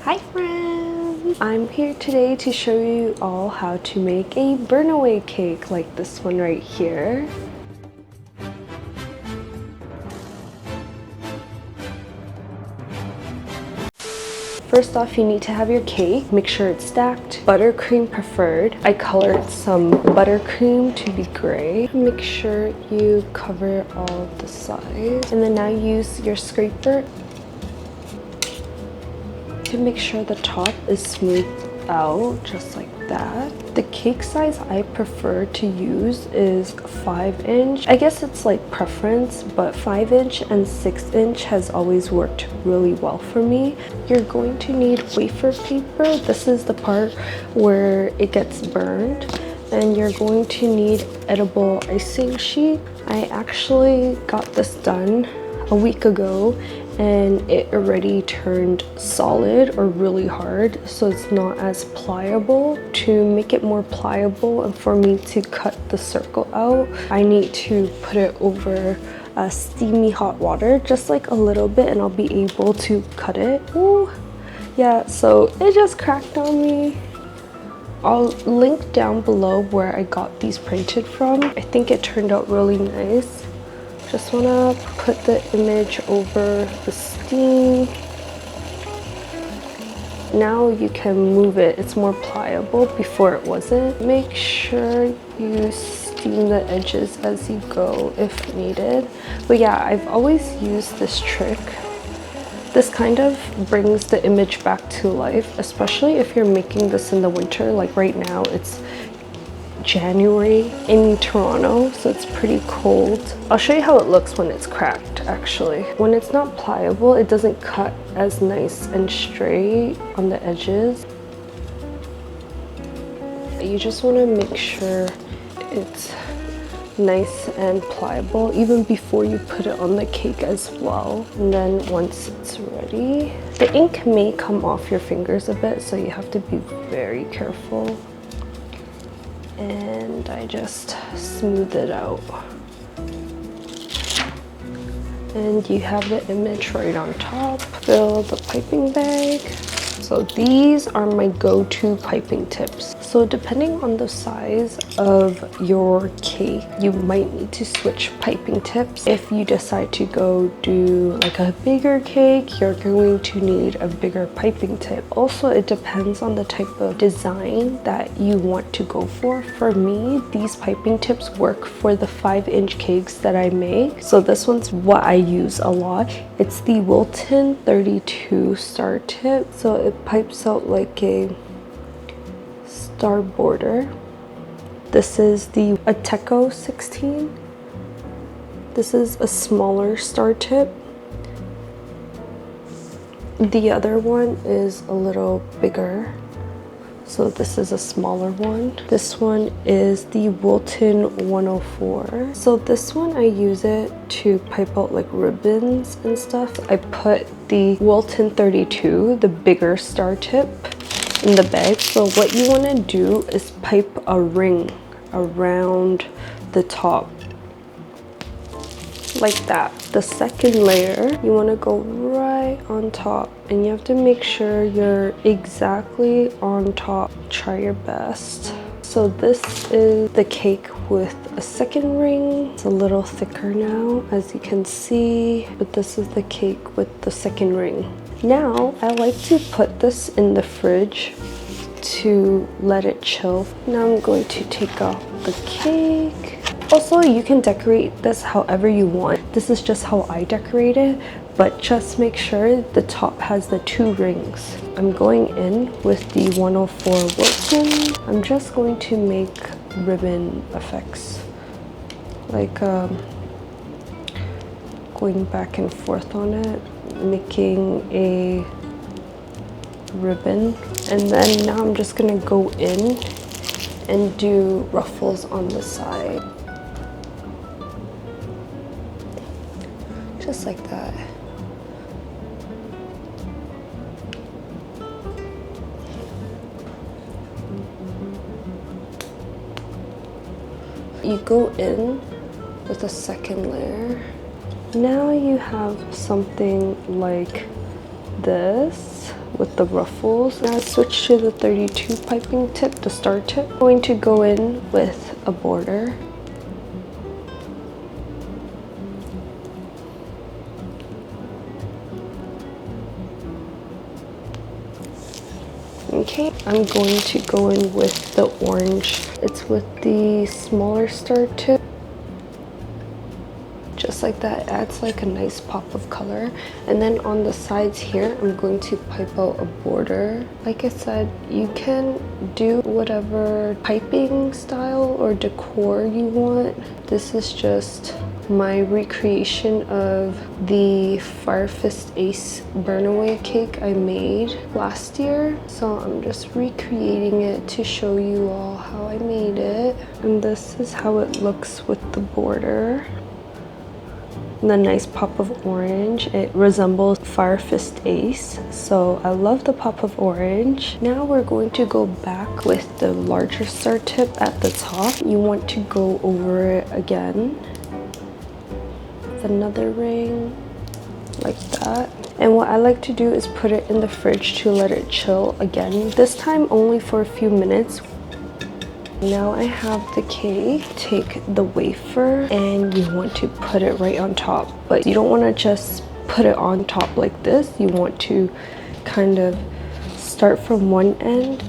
Hi friends! I'm here today to show you all how to make a Burnaway cake like this one right here. First off, you need to have your cake. Make sure it's stacked. Buttercream preferred. I colored some buttercream to be gray. Make sure you cover all the sides. And then now use your scraper to make sure the top is smoothed out, just like that. The cake size I prefer to use is 5-inch. I guess it's like preference, but 5-inch and 6-inch has always worked really well for me. You're going to need wafer paper. This is the part where it gets burned. And you're going to need edible icing sheet. I actually got this done a week ago and it already turned solid or really hard, so it's not as pliable. To make it more pliable and for me to cut the circle out, I need to put it over steamy hot water, just like a little bit, and I'll be able to cut it. Ooh, yeah, so it just cracked on me. I'll link down below where I got these printed from. I think it turned out really nice. Just wanna put the image over the steam. Now you can move it. It's more pliable. Before it wasn't. Make sure you steam the edges as you go if needed. But yeah, I've always used this trick. This kind of brings the image back to life, especially if you're making this in the winter. Like right now, it's January in Toronto, so it's pretty cold. I'll show you how it looks when it's cracked actually. When it's not pliable, it doesn't cut as nice and straight on the edges. You just want to make sure it's nice and pliable even before you put it on the cake as well. And then once it's ready, the ink may come off your fingers a bit, so you have to be very careful. And I just smooth it out. And you have the image right on top. Fill the piping bag. So these are my go-to piping tips. So depending on the size of your cake, you might need to switch piping tips. If you decide to go do like a bigger cake, you're going to need a bigger piping tip. Also, it depends on the type of design that you want to go for. For me, these piping tips work for the 5-inch cakes that I make. So this one's what I use a lot. It's the Wilton 32 star tip. So it pipes out like a star border. This is the Ateco 16. This is a smaller star tip. The other one is a little bigger. So this is a smaller one. This one is the Wilton 104. So this one I use it to pipe out like ribbons and stuff. I put the Wilton 32, the bigger star tip, in the bag. So what you want to do is pipe a ring around the top like that. The second layer, you want to go right on top, and you have to make sure you're exactly on top. Try your best. So this is the cake with a second ring. It's a little thicker now, as you can see, but this is the cake with the second ring. Now I like to put this in the fridge to let it chill. Now I'm going to take out the cake. Also, you can decorate this however you want. This is just how I decorate it, but just make sure the top has the 2 rings. I'm going in with the 104 Wilton. I'm just going to make ribbon effects, like going back and forth on it, making a ribbon. And then now I'm just gonna go in and do ruffles on the side. Just like that. You go in with a second layer. Now you have something like this. with the ruffles. Now switch to the 32 piping tip, the star tip. I'm going to go in with a border. Okay, I'm going to go in with the orange. It's with the smaller star tip. Just like that, adds like a nice pop of color. And then on the sides here, I'm going to pipe out a border. Like I said, you can do whatever piping style or decor you want. This is just my recreation of the Fire Fist Ace Burnaway cake I made last year. So I'm just recreating it to show you all how I made it. And this is how it looks with the border. The nice pop of orange. It resembles Fire Fist Ace, so I love the pop of orange. Now we're going to go back with the larger star tip at the top. You want to go over it again with another ring like that. And what I like to do is put it in the fridge to let it chill again, this time only for a few minutes. Now I have the cake. Take the wafer and you want to put it right on top, but you don't want to just put it on top like this. You want to kind of start from one end,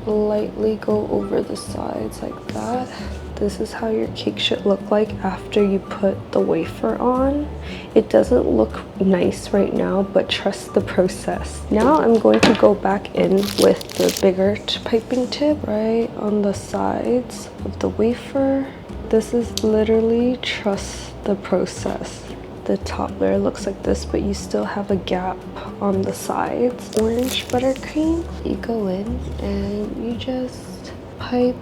lightly go over the sides like that. This is how your cake should look like after you put the wafer on. It doesn't look nice right now, but trust the process. Now I'm going to go back in with the bigger piping tip right on the sides of the wafer. This is literally trust the process. The top layer looks like this, but you still have a gap on the sides. Orange buttercream, you go in and you just pipe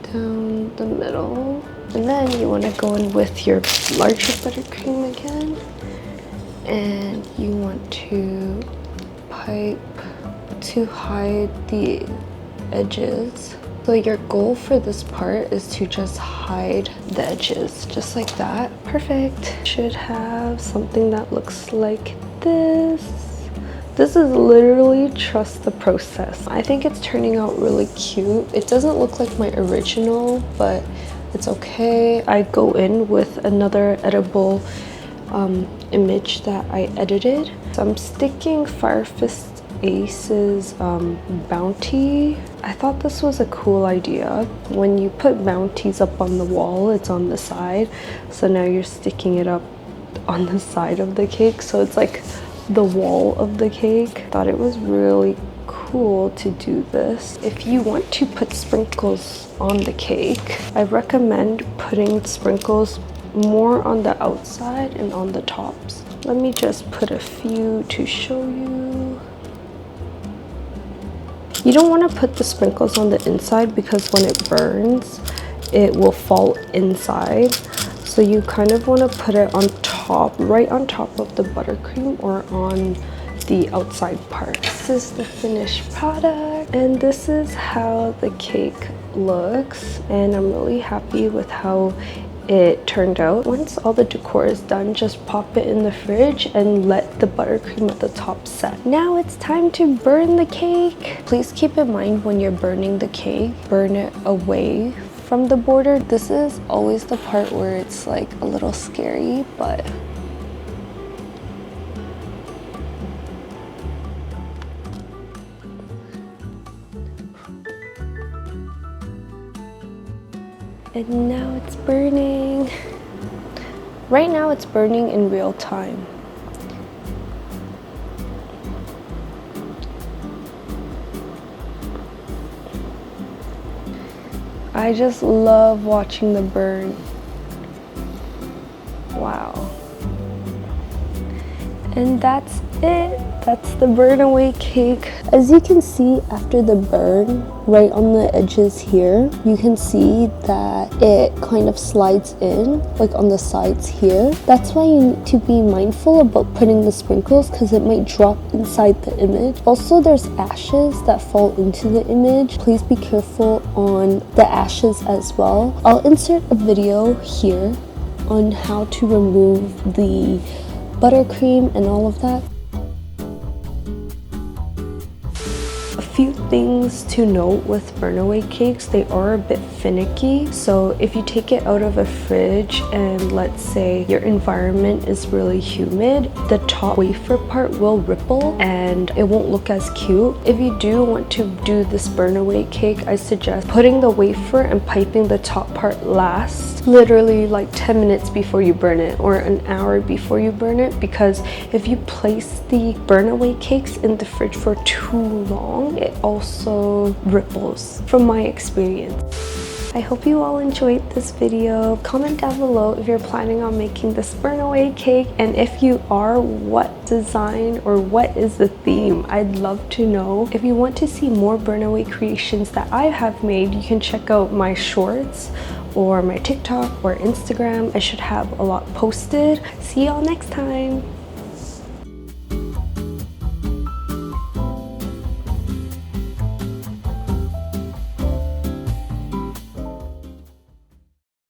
down the middle, and then you want to go in with your larger buttercream again, and you want to pipe to hide the edges. So your goal for this part is to just hide the edges, just like that. Perfect. Should have something that looks like this. This is literally trust the process. I think it's turning out really cute. It doesn't look like my original, but it's okay. I go in with another edible image that I edited. So I'm sticking Fire Fist Ace's bounty. I thought this was a cool idea. When you put bounties up on the wall, it's on the side. So now you're sticking it up on the side of the cake. So it's like the wall of the cake. Thought it was really cool to do this. If you want to put sprinkles on the cake, I recommend putting sprinkles more on the outside and on the tops. Let me just put a few to show you. You don't want to put the sprinkles on the inside because when it burns, it will fall inside. So you kind of want to put it on top, right on top of the buttercream or on the outside part. This is the finished product, and this is how the cake looks, and I'm really happy with how it turned out. Once all the decor is done, just pop it in the fridge and let the buttercream at the top set. Now it's time to burn the cake. Please keep in mind when you're burning the cake, burn it away from the border. This is always the part where it's like a little scary, but and now it's burning. Right now it's burning in real time. I just love watching the burn. Wow. And that's it. That's the Burnaway cake. As you can see, after the burn, right on the edges here, you can see that it kind of slides in, like on the sides here. That's why you need to be mindful about putting the sprinkles because it might drop inside the image. Also, there's ashes that fall into the image. Please be careful on the ashes as well. I'll insert a video here on how to remove the buttercream and all of that. A few things to note with Burnaway cakes, they are a bit finicky. So if you take it out of a fridge and let's say your environment is really humid, the top wafer part will ripple and it won't look as cute. If you do want to do this Burnaway cake, I suggest putting the wafer and piping the top part last, literally like 10 minutes before you burn it or an hour before you burn it, because if you place the Burnaway cakes in the fridge for too long, it also ripples from my experience. I hope you all enjoyed this video. Comment down below if you're planning on making this Burnaway cake, and if you are, what design or what is the theme? I'd love to know. If you want to see more Burnaway creations that I have made, you can check out my shorts or my TikTok or Instagram. I should have a lot posted. See y'all next time.